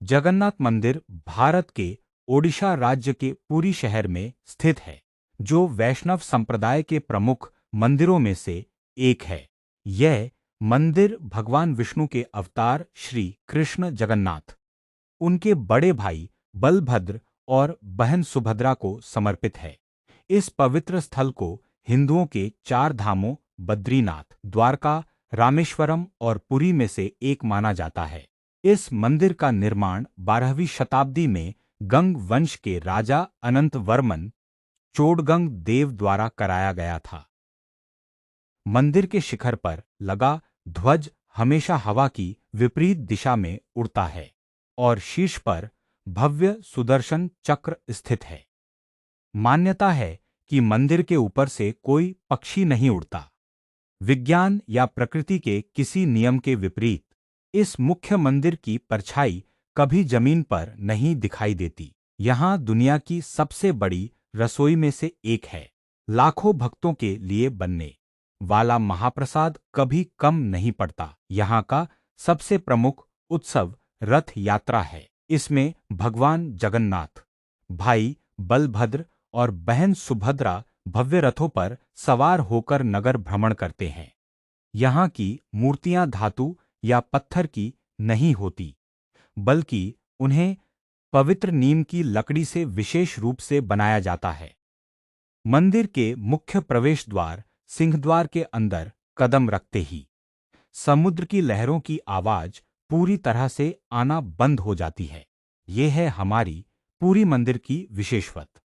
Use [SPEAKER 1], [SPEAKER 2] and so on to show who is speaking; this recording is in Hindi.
[SPEAKER 1] जगन्नाथ मंदिर भारत के ओडिशा राज्य के पुरी शहर में स्थित है, जो वैष्णव संप्रदाय के प्रमुख मंदिरों में से एक है। यह मंदिर भगवान विष्णु के अवतार श्री कृष्ण जगन्नाथ, उनके बड़े भाई बलभद्र और बहन सुभद्रा को समर्पित है। इस पवित्र स्थल को हिंदुओं के चार धामों बद्रीनाथ, द्वारका, रामेश्वरम और पुरी में से एक माना जाता है। इस मंदिर का निर्माण 12वीं शताब्दी में गंग वंश के राजा अनंत वर्मन चोडगंग देव द्वारा कराया गया था। मंदिर के शिखर पर लगा ध्वज हमेशा हवा की विपरीत दिशा में उड़ता है और शीर्ष पर भव्य सुदर्शन चक्र स्थित है। मान्यता है कि मंदिर के ऊपर से कोई पक्षी नहीं उड़ता। विज्ञान या प्रकृति के किसी नियम के विपरीत इस मुख्य मंदिर की परछाई कभी जमीन पर नहीं दिखाई देती। यहाँ दुनिया की सबसे बड़ी रसोई में से एक है। लाखों भक्तों के लिए बनने वाला महाप्रसाद कभी कम नहीं पड़ता। यहाँ का सबसे प्रमुख उत्सव रथ यात्रा है। इसमें भगवान जगन्नाथ, भाई बलभद्र और बहन सुभद्रा भव्य रथों पर सवार होकर नगर भ्रमण करते हैं। यहाँ की मूर्तियां धातु या पत्थर की नहीं होती, बल्कि उन्हें पवित्र नीम की लकड़ी से विशेष रूप से बनाया जाता है। मंदिर के मुख्य प्रवेश द्वार सिंहद्वार के अंदर कदम रखते ही समुद्र की लहरों की आवाज पूरी तरह से आना बंद हो जाती है। ये है हमारी पूरी मंदिर की विशेषत्व।